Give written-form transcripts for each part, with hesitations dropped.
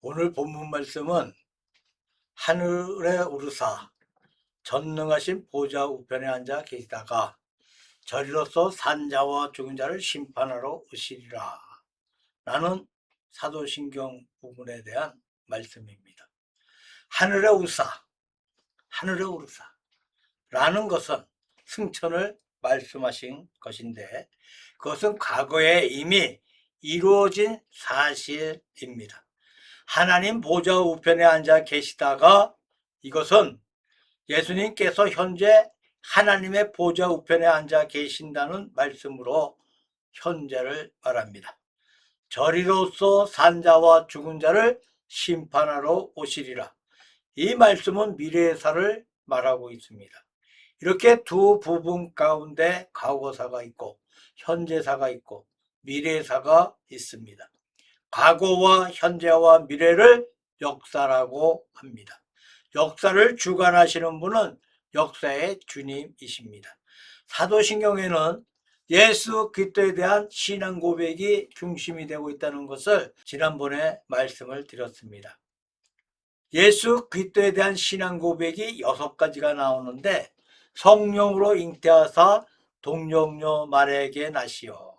오늘 본문 말씀은 하늘에 오르사 전능하신 보좌 우편에 앉아 계시다가 저리로서 산자와 죽은 자를 심판하러 오시리라 라는 사도신경 부분에 대한 말씀입니다. 하늘에 오르사, 하늘에 오르사 라는 것은 승천을 말씀하신 것인데 그것은 과거에 이미 이루어진 사실입니다. 하나님 보좌 우편에 앉아 계시다가 이것은 예수님께서 현재 하나님의 보좌 우편에 앉아 계신다는 말씀으로 현재를 말합니다. 저리로서 산자와 죽은 자를 심판하러 오시리라. 이 말씀은 미래사를 말하고 있습니다. 이렇게 두 부분 가운데 과거사가 있고 현재사가 있고 미래사가 있습니다. 과거와 현재와 미래를 역사라고 합니다. 역사를 주관하시는 분은 역사의 주님이십니다. 사도신경에는 예수 그리스도에 대한 신앙 고백이 중심이 되고 있다는 것을 지난번에 말씀을 드렸습니다. 예수 그리스도에 대한 신앙 고백이 6가지가 나오는데 성령으로 잉태하사 동정녀 마리아에게 나시어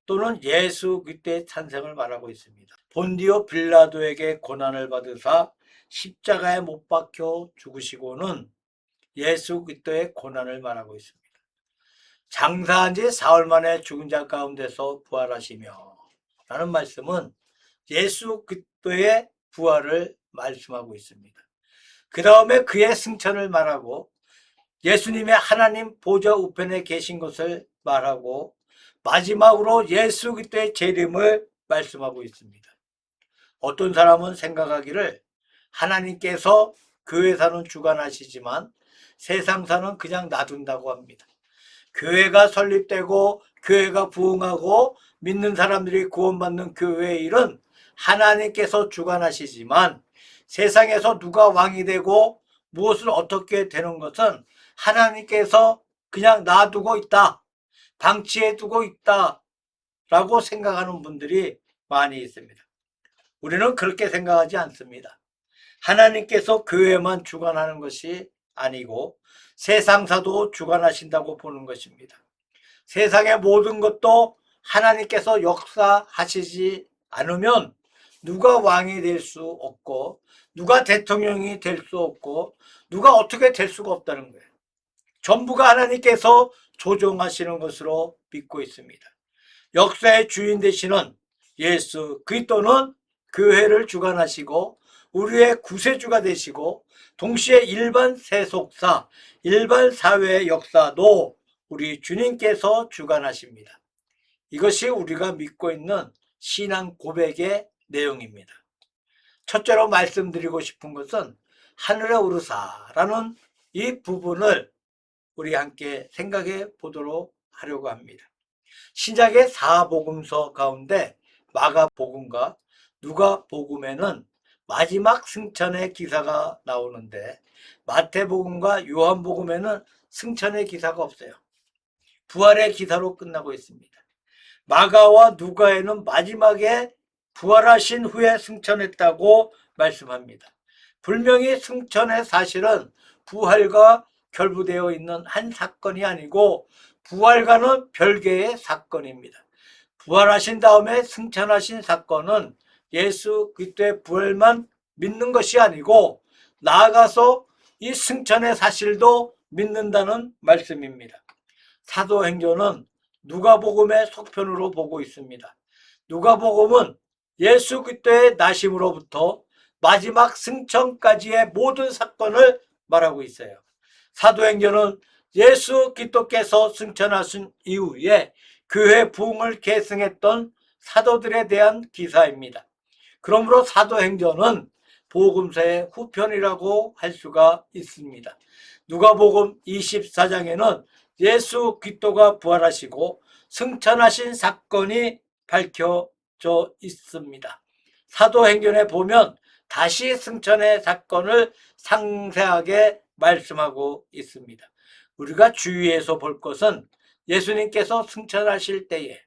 또는 예수 그리스도의 탄생을 말하고 있습니다. 본디오 빌라도에게 고난을 받으사 십자가에 못 박혀 죽으시고는 예수 그리스도의 고난을 말하고 있습니다. 장사한 지 사흘 만에 죽은 자 가운데서 부활하시며 라는 말씀은 예수 그리스도의 부활을 말씀하고 있습니다. 그 다음에 그의 승천을 말하고 예수님의 하나님 보좌 우편에 계신 것을 말하고 마지막으로 예수 그리스도의 재림을 말씀하고 있습니다. 어떤 사람은 생각하기를 하나님께서 교회사는 주관하시지만 세상사는 그냥 놔둔다고 합니다. 교회가 설립되고 교회가 부흥하고 믿는 사람들이 구원받는 교회의 일은 하나님께서 주관하시지만 세상에서 누가 왕이 되고 무엇을 어떻게 되는 것은 하나님께서 그냥 놔두고 있다, 방치해 두고 있다 라고 생각하는 분들이 많이 있습니다. 우리는 그렇게 생각하지 않습니다. 하나님께서 교회만 주관하는 것이 아니고 세상사도 주관하신다고 보는 것입니다. 세상의 모든 것도 하나님께서 역사하시지 않으면 누가 왕이 될 수 없고 누가 대통령이 될 수 없고 누가 어떻게 될 수가 없다는 거예요. 전부가 하나님께서 조종하시는 것으로 믿고 있습니다. 역사의 주인 되시는 예수 그리스도는 교회를 주관하시고 우리의 구세주가 되시고 동시에 일반 세속사, 일반 사회의 역사도 우리 주님께서 주관하십니다. 이것이 우리가 믿고 있는 신앙 고백의 내용입니다. 첫째로 말씀드리고 싶은 것은 하늘에 오르사라는 이 부분을 우리 함께 생각해 보도록 하려고 합니다. 신약의 4복음서 가운데 마가복음과 누가복음에는 마지막 승천의 기사가 나오는데 마태복음과 요한복음에는 승천의 기사가 없어요. 부활의 기사로 끝나고 있습니다. 마가와 누가에는 마지막에 부활하신 후에 승천했다고 말씀합니다. 분명히 승천의 사실은 부활과 결부되어 있는 한 사건이 아니고 부활과는 별개의 사건입니다. 부활하신 다음에 승천하신 사건은 예수 그리스도의 부활만 믿는 것이 아니고 나아가서 이 승천의 사실도 믿는다는 말씀입니다. 사도행전은 누가복음의 속편으로 보고 있습니다. 누가복음은 예수 그리스도의 나심으로부터 마지막 승천까지의 모든 사건을 말하고 있어요. 사도행전은 예수 그리스도께서 승천하신 이후에 교회 부흥을 계승했던 사도들에 대한 기사입니다. 그러므로 사도행전은 복음서의 후편이라고 할 수가 있습니다. 누가복음 24장에는 예수 그리스도가 부활하시고 승천하신 사건이 밝혀져 있습니다. 사도행전에 보면 다시 승천의 사건을 상세하게 말씀하고 있습니다. 우리가 주의해서 볼 것은 예수님께서 승천하실 때에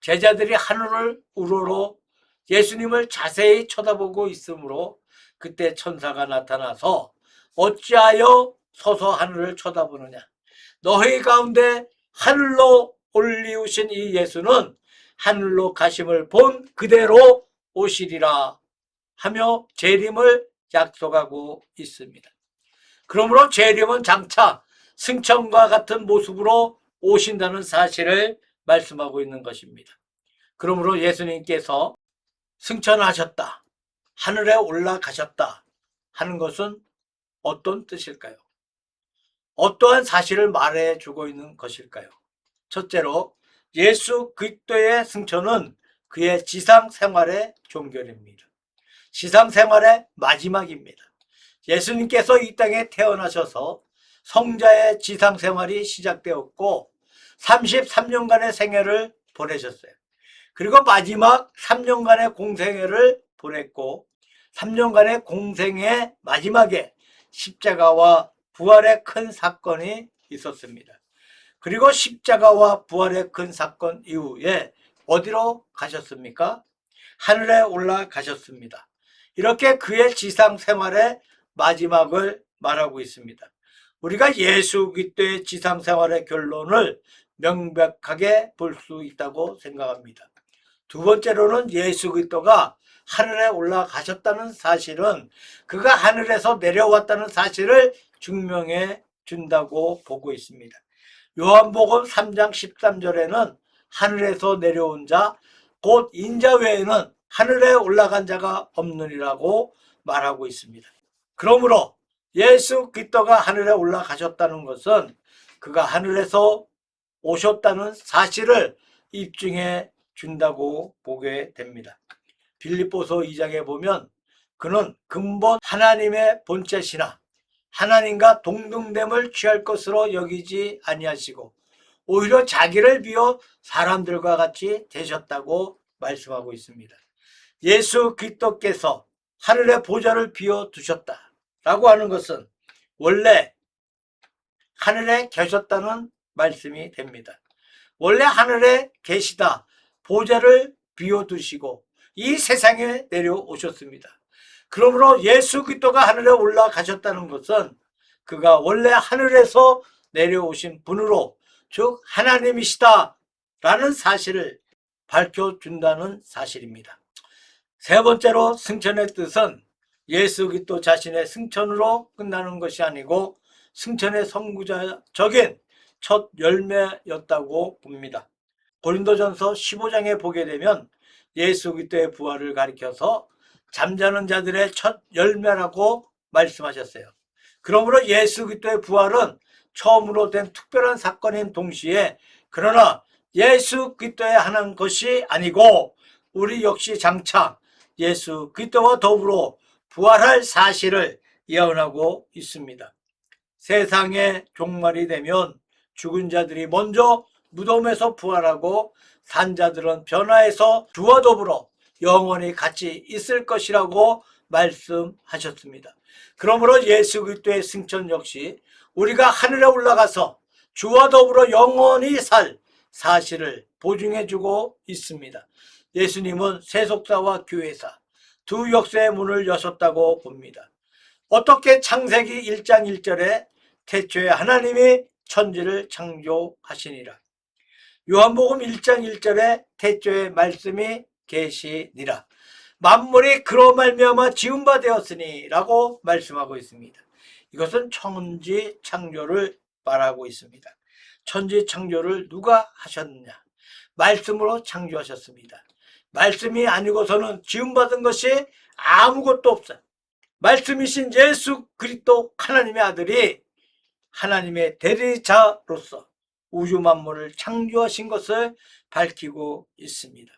제자들이 하늘을 우러러 예수님을 자세히 쳐다보고 있으므로 그때 천사가 나타나서 어찌하여 서서 하늘을 쳐다보느냐. 너희 가운데 하늘로 올리우신 이 예수는 하늘로 가심을 본 그대로 오시리라 하며 재림을 약속하고 있습니다. 그러므로 재림은 장차 승천과 같은 모습으로 오신다는 사실을 말씀하고 있는 것입니다. 그러므로 예수님께서 승천하셨다, 하늘에 올라가셨다 하는 것은 어떤 뜻일까요? 어떠한 사실을 말해주고 있는 것일까요? 첫째로 예수 그리스도의 승천은 그의 지상 생활의 종결입니다. 지상 생활의 마지막입니다. 예수님께서 이 땅에 태어나셔서 성자의 지상 생활이 시작되었고 33년간의 생애를 보내셨어요. 그리고 마지막 3년간의 공생애를 보냈고 3년간의 공생의 마지막에 십자가와 부활의 큰 사건이 있었습니다. 그리고 십자가와 부활의 큰 사건 이후에 어디로 가셨습니까? 하늘에 올라가셨습니다. 이렇게 그의 지상 생활의 마지막을 말하고 있습니다. 우리가 예수 그리스도의 지상 생활의 결론을 명백하게 볼 수 있다고 생각합니다. 두 번째로는 예수 그리스도가 하늘에 올라가셨다는 사실은 그가 하늘에서 내려왔다는 사실을 증명해 준다고 보고 있습니다. 요한복음 3장 13절에는 하늘에서 내려온 자, 곧 인자 외에는 하늘에 올라간 자가 없느니라고 말하고 있습니다. 그러므로 예수 그리스도가 하늘에 올라가셨다는 것은 그가 하늘에서 오셨다는 사실을 입증해 준다고 보게 됩니다. 빌립보서 2장에 보면 그는 근본 하나님의 본체시나 하나님과 동등됨을 취할 것으로 여기지 아니하시고 오히려 자기를 비워 사람들과 같이 되셨다고 말씀하고 있습니다. 예수 그리스도께서 하늘의 보좌를 비워두셨다라고 하는 것은 원래 하늘에 계셨다는 말씀이 됩니다. 원래 하늘에 계시다 보좌를 비워두시고 이 세상에 내려오셨습니다. 그러므로 예수 그리스도가 하늘에 올라가셨다는 것은 그가 원래 하늘에서 내려오신 분으로 즉 하나님이시다라는 사실을 밝혀준다는 사실입니다. 세 번째로 승천의 뜻은 예수 그리스도 자신의 승천으로 끝나는 것이 아니고 승천의 선구자적인 첫 열매였다고 봅니다. 고린도전서 15장에 보게 되면 예수 그리스도의 부활을 가리켜서 잠자는 자들의 첫 열매라고 말씀하셨어요. 그러므로 예수 그리스도의 부활은 처음으로 된 특별한 사건인 동시에 그러나 예수 그리스도에 한한 것이 아니고 우리 역시 장차 예수 그리스도와 더불어 부활할 사실을 예언하고 있습니다. 세상의 종말이 되면 죽은 자들이 먼저 무덤에서 부활하고 산 자들은 변화해서 주와 더불어 영원히 같이 있을 것이라고 말씀하셨습니다. 그러므로 예수 그리스도의 승천 역시 우리가 하늘에 올라가서 주와 더불어 영원히 살 사실을 보증해주고 있습니다. 예수님은 세속사와 교회사 두 역사의 문을 여셨다고 봅니다. 어떻게 창세기 1장 1절에 태초에 하나님이 천지를 창조하시니라. 요한복음 1장 1절에 태초에 말씀이 계시니라. 만물이 그로 말미암아 지은 바 되었으니 라고 말씀하고 있습니다. 이것은 천지 창조를 말하고 있습니다. 천지 창조를 누가 하셨느냐? 말씀으로 창조하셨습니다. 말씀이 아니고서는 지음받은 것이 아무것도 없어요. 말씀이신 예수 그리스도 하나님의 아들이 하나님의 대리자로서 우주 만물을 창조하신 것을 밝히고 있습니다.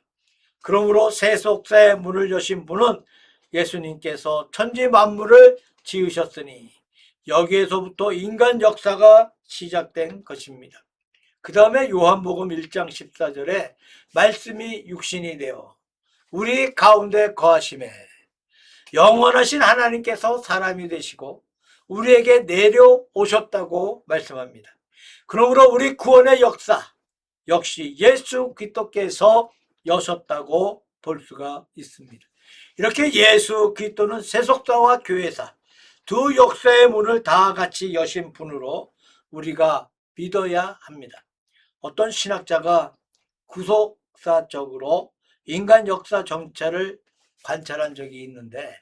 그러므로 세속사의 문을 여신 분은 예수님께서 천지 만물을 지으셨으니 여기에서부터 인간 역사가 시작된 것입니다. 그 다음에 요한복음 1장 14절에 말씀이 육신이 되어 우리 가운데 거하심에 영원하신 하나님께서 사람이 되시고 우리에게 내려오셨다고 말씀합니다. 그러므로 우리 구원의 역사 역시 예수 그리스도께서 여셨다고 볼 수가 있습니다. 이렇게 예수 그리스도는 세속사와 교회사 두 역사의 문을 다 같이 여신 분으로 우리가 믿어야 합니다. 어떤 신학자가 구속사적으로 인간 역사 정체를 관찰한 적이 있는데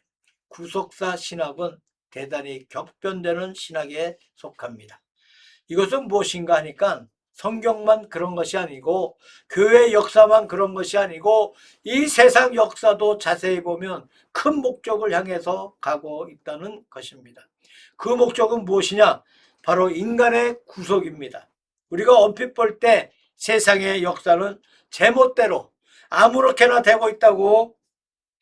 구속사 신학은 대단히 격변되는 신학에 속합니다. 이것은 무엇인가 하니까 성경만 그런 것이 아니고 교회 역사만 그런 것이 아니고 이 세상 역사도 자세히 보면 큰 목적을 향해서 가고 있다는 것입니다. 그 목적은 무엇이냐? 바로 인간의 구속입니다. 우리가 얼핏 볼 때 세상의 역사는 제멋대로 아무렇게나 되고 있다고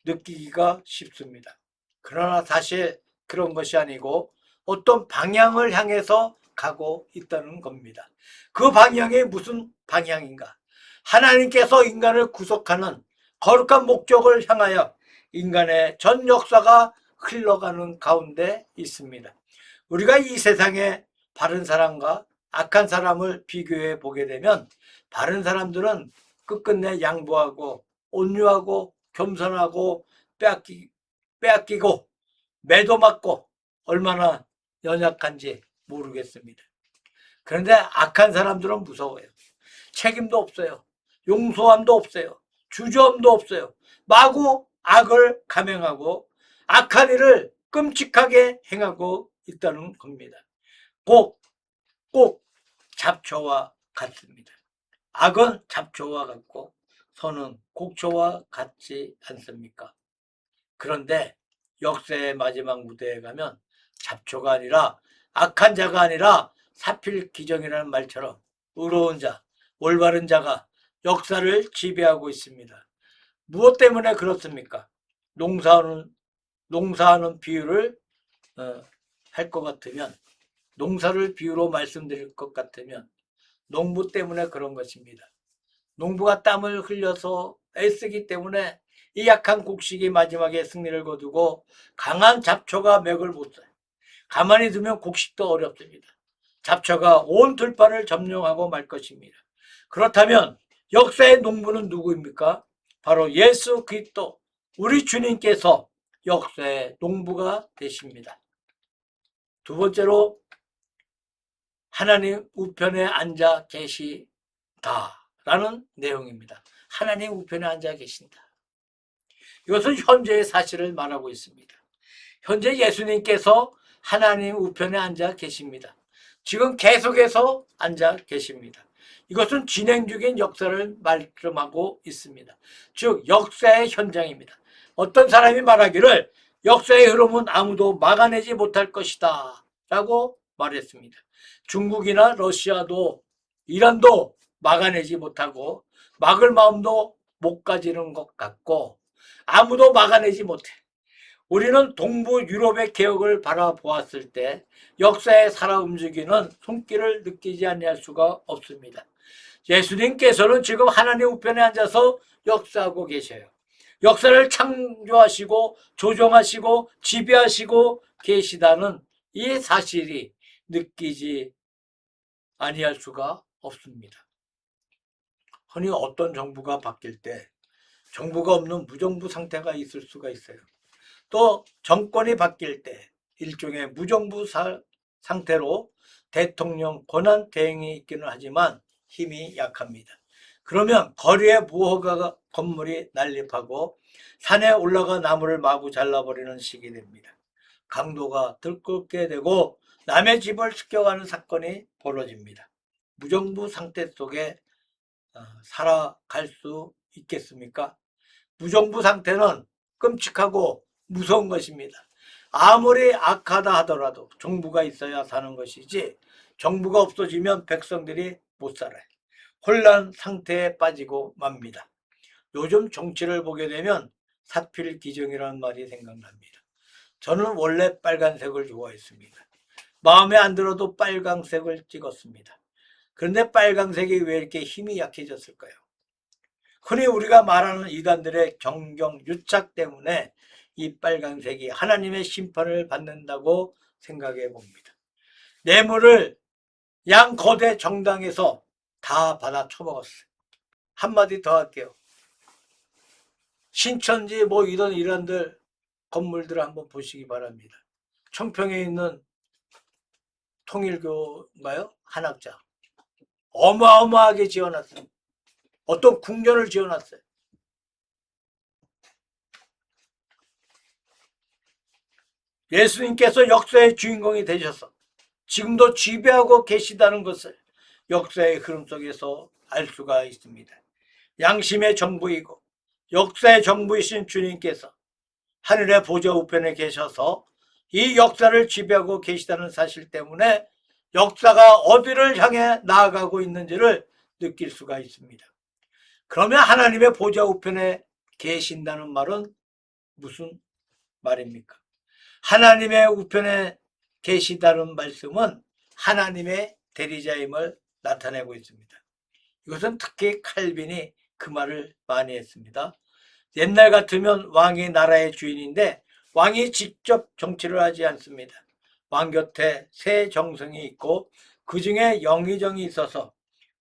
느끼기가 쉽습니다. 그러나 사실 그런 것이 아니고 어떤 방향을 향해서 가고 있다는 겁니다. 그 방향이 무슨 방향인가? 하나님께서 인간을 구속하는 거룩한 목적을 향하여 인간의 전 역사가 흘러가는 가운데 있습니다. 우리가 이 세상에 바른 사람과 악한 사람을 비교해 보게 되면 바른 사람들은 끝끝내 양보하고 온유하고 겸손하고 빼앗기고 매도 맞고 얼마나 연약한지 모르겠습니다. 그런데 악한 사람들은 무서워요. 책임도 없어요. 용서함도 없어요. 주저함도 없어요. 마구 악을 감행하고 악한 일을 끔찍하게 행하고 있다는 겁니다. 꼭 잡초와 같습니다. 악은 잡초와 같고 선은 곡초와 같지 않습니까? 그런데 역사의 마지막 무대에 가면 잡초가 아니라 악한 자가 아니라 사필기정이라는 말처럼 의로운 자, 올바른 자가 역사를 지배하고 있습니다. 무엇 때문에 그렇습니까? 농사하는 비유를 할 것 같으면 농사를 비유로 말씀드릴 것 같으면 농부 때문에 그런 것입니다. 농부가 땀을 흘려서 애쓰기 때문에 이 약한 곡식이 마지막에 승리를 거두고 강한 잡초가 맥을 못 써요. 가만히 두면 곡식도 어렵습니다. 잡초가 온 들판을 점령하고 말 것입니다. 그렇다면 역사의 농부는 누구입니까? 바로 예수 그리스도 우리 주님께서 역사의 농부가 되십니다. 두 번째로 하나님 우편에 앉아 계시다라는 내용입니다. 하나님 우편에 앉아 계신다. 이것은 현재의 사실을 말하고 있습니다. 현재 예수님께서 하나님 우편에 앉아 계십니다. 지금 계속해서 앉아 계십니다. 이것은 진행 중인 역사를 말씀하고 있습니다. 즉 역사의 현장입니다. 어떤 사람이 말하기를 역사의 흐름은 아무도 막아내지 못할 것이다 라고 말했습니다. 중국이나 러시아도 이란도 막아내지 못하고 막을 마음도 못 가지는 것 같고 아무도 막아내지 못해. 우리는 동부 유럽의 개혁을 바라보았을 때 역사에 살아 움직이는 손길을 느끼지 아니할 수가 없습니다. 예수님께서는 지금 하나님 우편에 앉아서 역사하고 계셔요. 역사를 창조하시고 조정하시고 지배하시고 계시다는 이 사실이 느끼지 아니할 수가 없습니다. 흔히 어떤 정부가 바뀔 때 정부가 없는 무정부 상태가 있을 수가 있어요. 또 정권이 바뀔 때 일종의 무정부 상태로 대통령 권한 대행이 있기는 하지만 힘이 약합니다. 그러면 거리에 무허가 건물이 난립하고 산에 올라가 나무를 마구 잘라버리는 식이 됩니다. 강도가 들끓게 되고 남의 집을 습격하는 사건이 벌어집니다. 무정부 상태 속에 살아갈 수 있겠습니까? 무정부 상태는 끔찍하고 무서운 것입니다. 아무리 악하다 하더라도 정부가 있어야 사는 것이지 정부가 없어지면 백성들이 못 살아요. 혼란 상태에 빠지고 맙니다. 요즘 정치를 보게 되면 사필기정이라는 말이 생각납니다. 저는 원래 빨간색을 좋아했습니다. 마음에 안 들어도 빨강색을 찍었습니다. 그런데 빨강색이 왜 이렇게 힘이 약해졌을까요? 흔히 우리가 말하는 이단들의 경경 유착 때문에 이 빨간색이 하나님의 심판을 받는다고 생각해 봅니다. 뇌물을 양 거대 정당에서 다 받아 처먹었어요. 한마디 더 할게요. 신천지 뭐 이런들 건물들을 한번 보시기 바랍니다. 청평에 있는 통일교인가요? 한학자. 어마어마하게 지어놨어요. 어떤 궁전을 지어놨어요. 예수님께서 역사의 주인공이 되셔서 지금도 지배하고 계시다는 것을 역사의 흐름 속에서 알 수가 있습니다. 양심의 정부이고 역사의 정부이신 주님께서 하늘의 보좌 우편에 계셔서 이 역사를 지배하고 계시다는 사실 때문에 역사가 어디를 향해 나아가고 있는지를 느낄 수가 있습니다. 그러면 하나님의 보좌 우편에 계신다는 말은 무슨 말입니까? 하나님의 우편에 계시다는 말씀은 하나님의 대리자임을 나타내고 있습니다. 이것은 특히 칼빈이 그 말을 많이 했습니다. 옛날 같으면 왕이 나라의 주인인데 왕이 직접 정치를 하지 않습니다. 왕 곁에 세 정성이 있고 그 중에 영의정이 있어서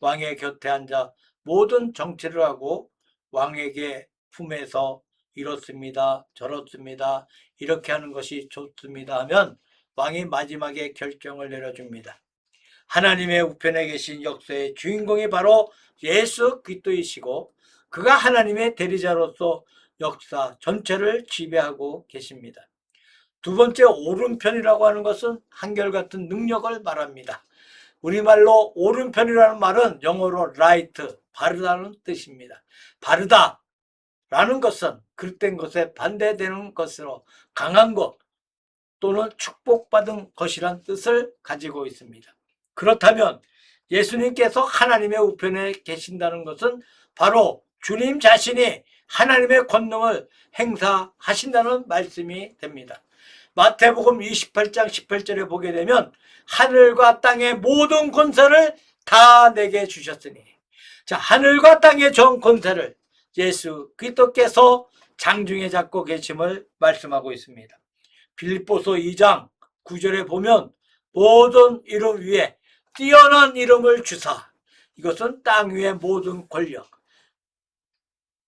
왕의 곁에 앉아 모든 정치를 하고 왕에게 품에서 이렇습니다, 저렇습니다, 이렇게 하는 것이 좋습니다 하면 왕이 마지막에 결정을 내려줍니다. 하나님의 우편에 계신 역사의 주인공이 바로 예수 그리스도이시고 그가 하나님의 대리자로서 역사 전체를 지배하고 계십니다. 두 번째, 오른편이라고 하는 것은 한결같은 능력을 말합니다. 우리말로 오른편이라는 말은 영어로 right, 바르다는 뜻입니다. 바르다라는 것은 그릇된 것에 반대되는 것으로 강한 것 또는 축복받은 것이란 뜻을 가지고 있습니다. 그렇다면 예수님께서 하나님의 우편에 계신다는 것은 바로 주님 자신이 하나님의 권능을 행사하신다는 말씀이 됩니다. 마태복음 28장 18절에 보게 되면 하늘과 땅의 모든 권세를 다 내게 주셨으니, 자, 하늘과 땅의 전 권세를 예수 그리스도께서 장중에 잡고 계심을 말씀하고 있습니다. 빌립보서 2장 9절에 보면 모든 이름 위에 뛰어난 이름을 주사, 이것은 땅 위의 모든 권력,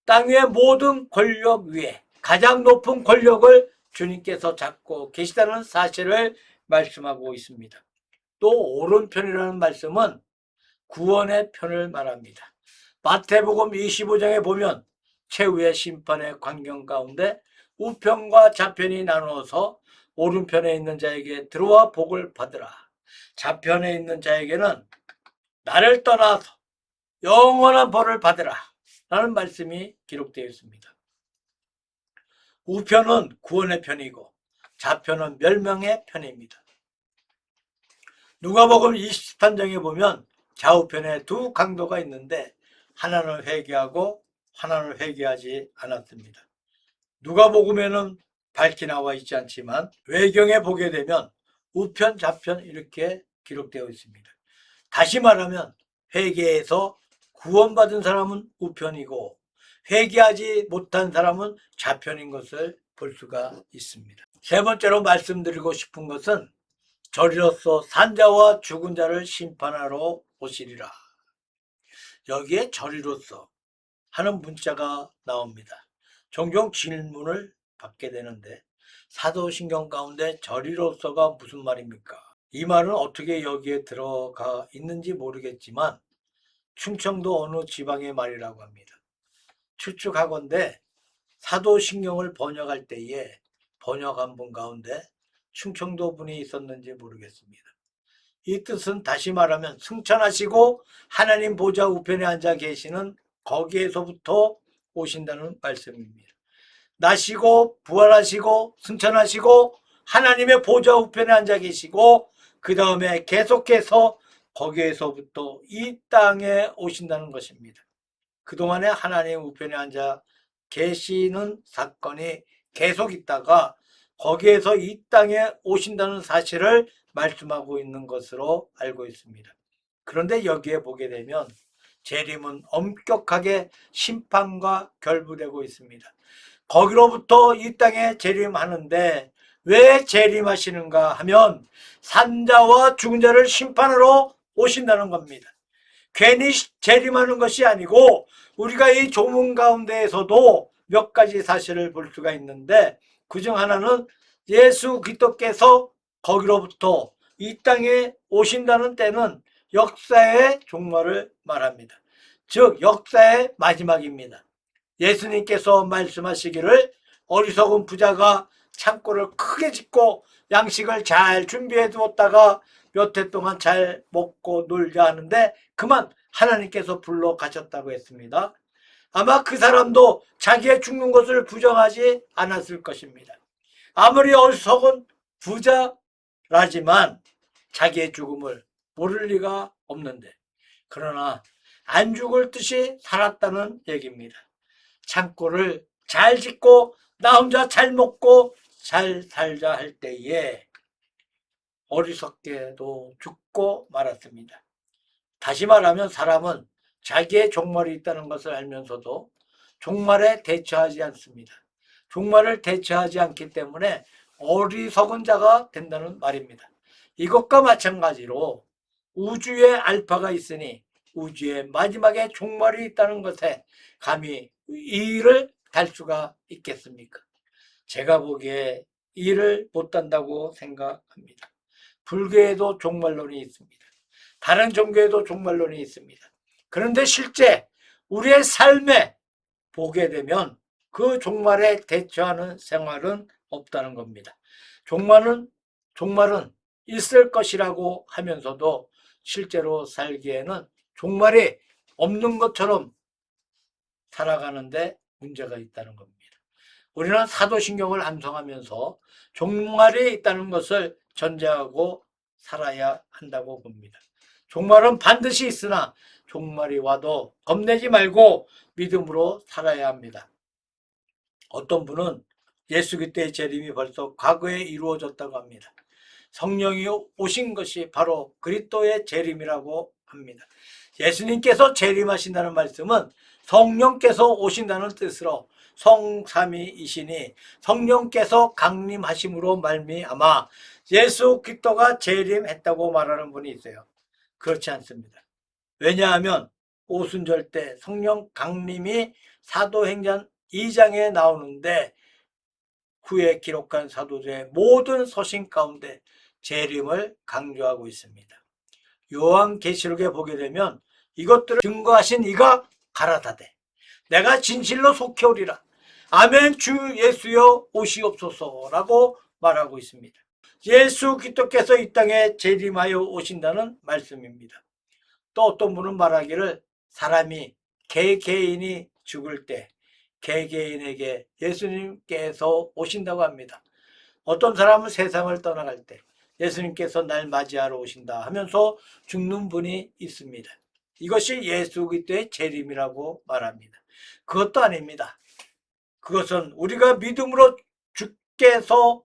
땅 위의 모든 권력 위에 가장 높은 권력을 주님께서 잡고 계시다는 사실을 말씀하고 있습니다. 또 오른편이라는 말씀은 구원의 편을 말합니다. 마태복음 25장에 보면 최후의 심판의 광경 가운데 우편과 좌편이 나누어서 오른편에 있는 자에게 들어와 복을 받으라, 좌편에 있는 자에게는 나를 떠나서 영원한 벌을 받으라 라는 말씀이 기록되어 있습니다. 우편은 구원의 편이고 좌편은 멸망의 편입니다. 누가복음 23장에 보면 좌우편에 두 강도가 있는데 하나는 회개하고 하나는 회개하지 않았습니다. 누가복음에는 밝히 나와 있지 않지만 외경에 보게 되면 우편, 좌편 이렇게 기록되어 있습니다. 다시 말하면 회개해서 구원받은 사람은 우편이고 회개하지 못한 사람은 좌편인 것을 볼 수가 있습니다. 세 번째로 말씀드리고 싶은 것은 저리로서 산자와 죽은 자를 심판하러 오시리라. 여기에 저리로서 하는 문자가 나옵니다. 종종 질문을 받게 되는데 사도신경 가운데 저리로서가 무슨 말입니까? 이 말은 어떻게 여기에 들어가 있는지 모르겠지만 충청도 어느 지방의 말이라고 합니다. 추측하건대 사도신경을 번역할 때에 번역한 분 가운데 충청도 분이 있었는지 모르겠습니다. 이 뜻은 다시 말하면 승천하시고 하나님 보좌 우편에 앉아 계시는 거기에서부터 오신다는 말씀입니다. 나시고 부활하시고 승천하시고 하나님의 보좌 우편에 앉아 계시고 그 다음에 계속해서 거기에서부터 이 땅에 오신다는 것입니다. 그동안에 하나님 우편에 앉아 계시는 사건이 계속 있다가 거기에서 이 땅에 오신다는 사실을 말씀하고 있는 것으로 알고 있습니다. 그런데 여기에 보게 되면 재림은 엄격하게 심판과 결부되고 있습니다. 거기로부터 이 땅에 재림하는데 왜 재림하시는가 하면 산자와 죽은 자를 심판하러 오신다는 겁니다. 괜히 재림하는 것이 아니고 우리가 이 조문 가운데에서도 몇 가지 사실을 볼 수가 있는데, 그중 하나는 예수 그리스도께서 거기로부터 이 땅에 오신다는 때는 역사의 종말을 말합니다. 즉 역사의 마지막입니다. 예수님께서 말씀하시기를 어리석은 부자가 창고를 크게 짓고 양식을 잘 준비해 두었다가 몇 해 동안 잘 먹고 놀자 하는데 그만 하나님께서 불러 가셨다고 했습니다. 아마 그 사람도 자기의 죽는 것을 부정하지 않았을 것입니다. 아무리 어리석은 부자라지만 자기의 죽음을 모를 리가 없는데, 그러나 안 죽을 듯이 살았다는 얘기입니다. 창고를 잘 짓고 나 혼자 잘 먹고 잘 살자 할 때에 어리석게도 죽고 말았습니다. 다시 말하면 사람은 자기의 종말이 있다는 것을 알면서도 종말에 대처하지 않습니다. 종말을 대처하지 않기 때문에 어리석은 자가 된다는 말입니다. 이것과 마찬가지로 우주에 알파가 있으니 우주의 마지막에 종말이 있다는 것에 감히 이의를 달 수가 있겠습니까? 제가 보기에 이의를 못 단다고 생각합니다. 불교에도 종말론이 있습니다. 다른 종교에도 종말론이 있습니다. 그런데 실제 우리의 삶에 보게 되면 그 종말에 대처하는 생활은 없다는 겁니다. 종말은 있을 것이라고 하면서도 실제로 살기에는 종말이 없는 것처럼 살아가는데 문제가 있다는 겁니다. 우리는 사도신경을 암송하면서 종말이 있다는 것을 전제하고 살아야 한다고 봅니다. 종말은 반드시 있으나 종말이 와도 겁내지 말고 믿음으로 살아야 합니다. 어떤 분은 예수 그리스도의 재림이 벌써 과거에 이루어졌다고 합니다. 성령이 오신 것이 바로 그리스도의 재림이라고 합니다. 예수님께서 재림하신다는 말씀은 성령께서 오신다는 뜻으로 성삼위이시니 성령께서 강림하심으로 말미암아 예수 그리스도가 재림했다고 말하는 분이 있어요. 그렇지 않습니다. 왜냐하면 오순절 때 성령 강림이 사도행전 2장에 나오는데 후에 기록한 사도들의 모든 서신 가운데 재림을 강조하고 있습니다. 요한계시록에 보게 되면 이것들을 증거하신 이가 가라사대 내가 진실로 속히 오리라. 아멘 주 예수여 오시옵소서라고 말하고 있습니다. 예수 그리스도께서 이 땅에 재림하여 오신다는 말씀입니다. 또 어떤 분은 말하기를 사람이 개개인이 죽을 때 개개인에게 예수님께서 오신다고 합니다. 어떤 사람은 세상을 떠나갈 때 예수님께서 날 맞이하러 오신다 하면서 죽는 분이 있습니다. 이것이 예수 그리스도의 재림이라고 말합니다. 그것도 아닙니다. 그것은 우리가 믿음으로 주께서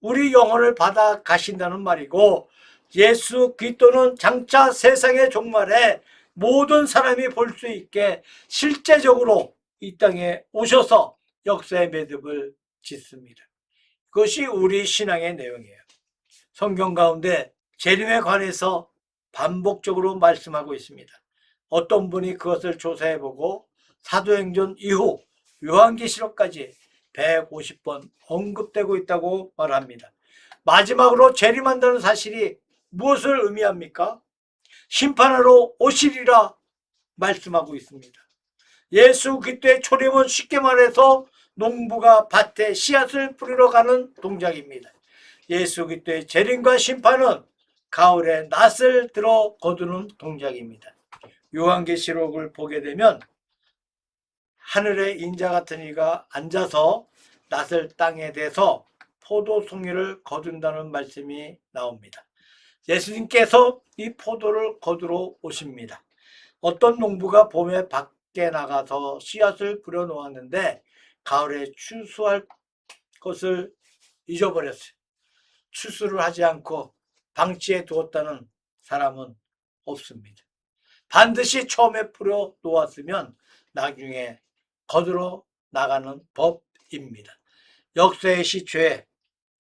우리 영혼을 받아 가신다는 말이고, 예수 그리스도는 장차 세상의 종말에 모든 사람이 볼 수 있게 실제적으로 이 땅에 오셔서 역사의 매듭을 짓습니다. 그것이 우리 신앙의 내용이에요. 성경 가운데 재림에 관해서 반복적으로 말씀하고 있습니다. 어떤 분이 그것을 조사해보고 사도행전 이후 요한계시록까지 150번 언급되고 있다고 말합니다. 마지막으로 재림한다는 사실이 무엇을 의미합니까? 심판하러 오시리라 말씀하고 있습니다. 예수 그리스도의 초림은 쉽게 말해서 농부가 밭에 씨앗을 뿌리러 가는 동작입니다. 예수 그리스도의 재림과 심판은 가을에 낫을 들어 거두는 동작입니다. 요한계시록을 보게 되면 하늘에 인자 같은 이가 앉아서 낫을 땅에 대서 포도 송이를 거둔다는 말씀이 나옵니다. 예수님께서 이 포도를 거두러 오십니다. 어떤 농부가 봄에 밖에 나가서 씨앗을 뿌려 놓았는데 가을에 추수할 것을 잊어버렸어요. 추수를 하지 않고 방치해 두었다는 사람은 없습니다. 반드시 처음에 뿌려 놓았으면 나중에 거두러 나가는 법입니다. 역사의 시초에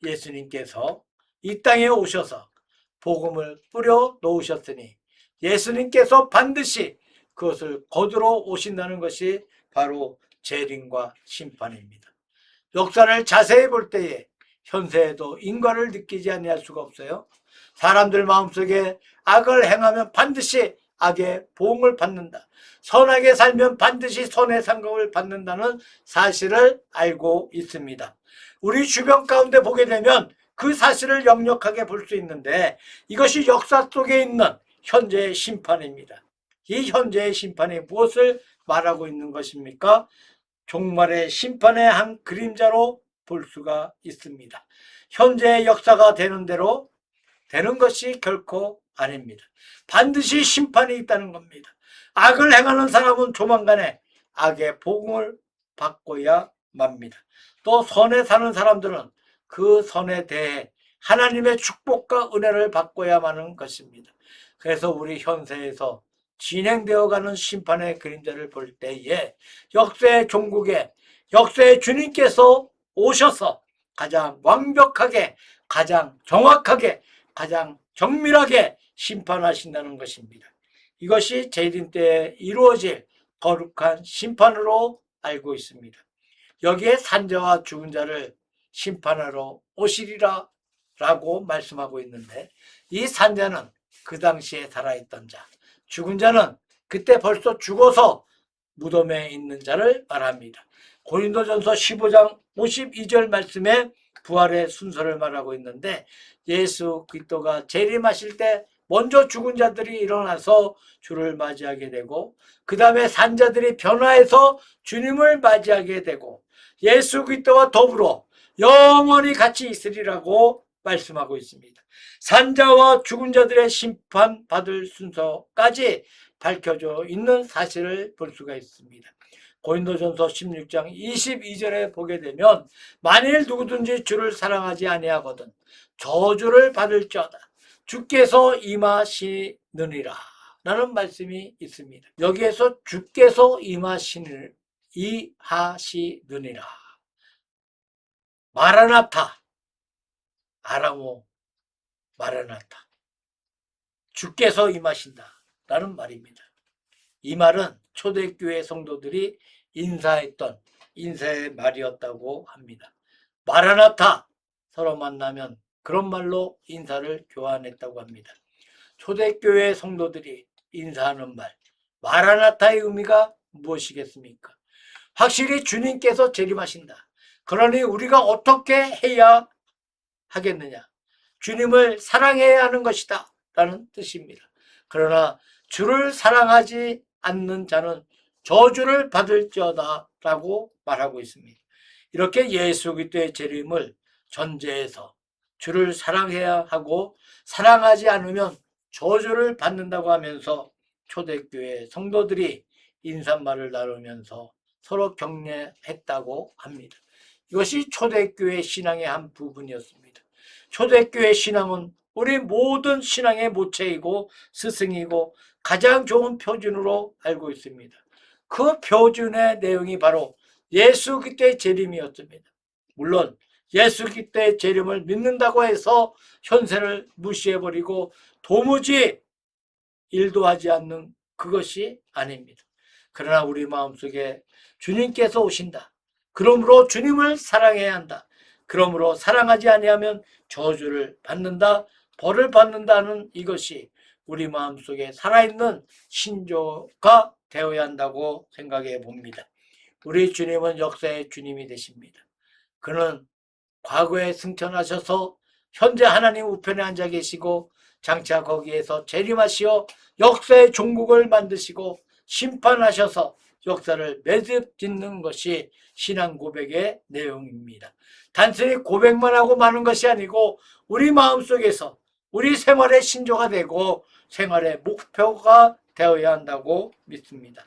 예수님께서 이 땅에 오셔서 복음을 뿌려 놓으셨으니 예수님께서 반드시 그것을 거두러 오신다는 것이 바로 재림과 심판입니다. 역사를 자세히 볼 때에 현세에도 인과를 느끼지 아니할 수가 없어요. 사람들 마음속에 악을 행하면 반드시 악의 보응을 받는다. 선하게 살면 반드시 선의 상급을 받는다는 사실을 알고 있습니다. 우리 주변 가운데 보게 되면 그 사실을 역력하게 볼 수 있는데 이것이 역사 속에 있는 현재의 심판입니다. 이 현재의 심판이 무엇을 말하고 있는 것입니까? 종말의 심판의 한 그림자로 볼 수가 있습니다. 현재의 역사가 되는 대로 되는 것이 결코 아닙니다. 반드시 심판이 있다는 겁니다. 악을 행하는 사람은 조만간에 악의 보응을 받고야 맙니다. 또 선에 사는 사람들은 그 선에 대해 하나님의 축복과 은혜를 받고야 마는 것입니다. 그래서 우리 현세에서 진행되어가는 심판의 그림자를 볼 때에 역사의 종국에 역사의 주님께서 오셔서 가장 완벽하게, 가장 정확하게, 가장 정밀하게 심판하신다는 것입니다. 이것이 재림 때에 이루어질 거룩한 심판으로 알고 있습니다. 여기에 산자와 죽은 자를 심판하러 오시리라 라고 말씀하고 있는데, 이 산자는 그 당시에 살아있던 자, 죽은 자는 그때 벌써 죽어서 무덤에 있는 자를 말합니다. 고린도전서 15장 52절 말씀에 부활의 순서를 말하고 있는데, 예수 그리스도가 재림하실 때 먼저 죽은 자들이 일어나서 주를 맞이하게 되고, 그 다음에 산자들이 변화해서 주님을 맞이하게 되고, 예수 그리스도와 더불어 영원히 같이 있으리라고 말씀하고 있습니다. 산자와 죽은 자들의 심판받을 순서까지 밝혀져 있는 사실을 볼 수가 있습니다. 고린도전서 16장 22절에 보게 되면 만일 누구든지 주를 사랑하지 아니하거든 저주를 받을지어다 주께서 임하시느니라 라는 말씀이 있습니다. 여기에서 주께서 임하시느니라, 마라나타, 아람어 마라나타, 주께서 임하신다 라는 말입니다. 이 말은 초대교회 성도들이 인사했던 인사의 말이었다고 합니다. 마라나타, 서로 만나면 그런 말로 인사를 교환했다고 합니다. 초대교회 성도들이 인사하는 말, 마라나타의 의미가 무엇이겠습니까? 확실히 주님께서 재림하신다. 그러니 우리가 어떻게 해야 하겠느냐? 주님을 사랑해야 하는 것이다 라는 뜻입니다. 그러나 주를 사랑하지 않는 자는 저주를 받을지어다 라고 말하고 있습니다. 이렇게 예수 그리스도의 재림을 전제해서 주를 사랑해야 하고 사랑하지 않으면 저주를 받는다고 하면서 초대교회 성도들이 인사말을 나누면서 서로 격려했다고 합니다. 이것이 초대교회 신앙의 한 부분이었습니다. 초대교회 신앙은 우리 모든 신앙의 모체이고 스승이고 가장 좋은 표준으로 알고 있습니다. 그 표준의 내용이 바로 예수 그리스도의 재림이었습니다. 물론 예수 그리스도의 재림을 믿는다고 해서 현세를 무시해버리고 도무지 일도 하지 않는 그것이 아닙니다. 그러나 우리 마음속에 주님께서 오신다. 그러므로 주님을 사랑해야 한다. 그러므로 사랑하지 아니하면 저주를 받는다. 벌을 받는다는 이것이 우리 마음속에 살아있는 신조가 되어야 한다고 생각해 봅니다. 우리 주님은 역사의 주님이 되십니다. 그는 과거에 승천하셔서 현재 하나님 우편에 앉아 계시고 장차 거기에서 재림하시어 역사의 종국을 만드시고 심판하셔서 역사를 매듭짓는 것이 신앙 고백의 내용입니다. 단순히 고백만 하고 마는 것이 아니고 우리 마음속에서 우리 생활의 신조가 되고 생활의 목표가 되어야 한다고 믿습니다.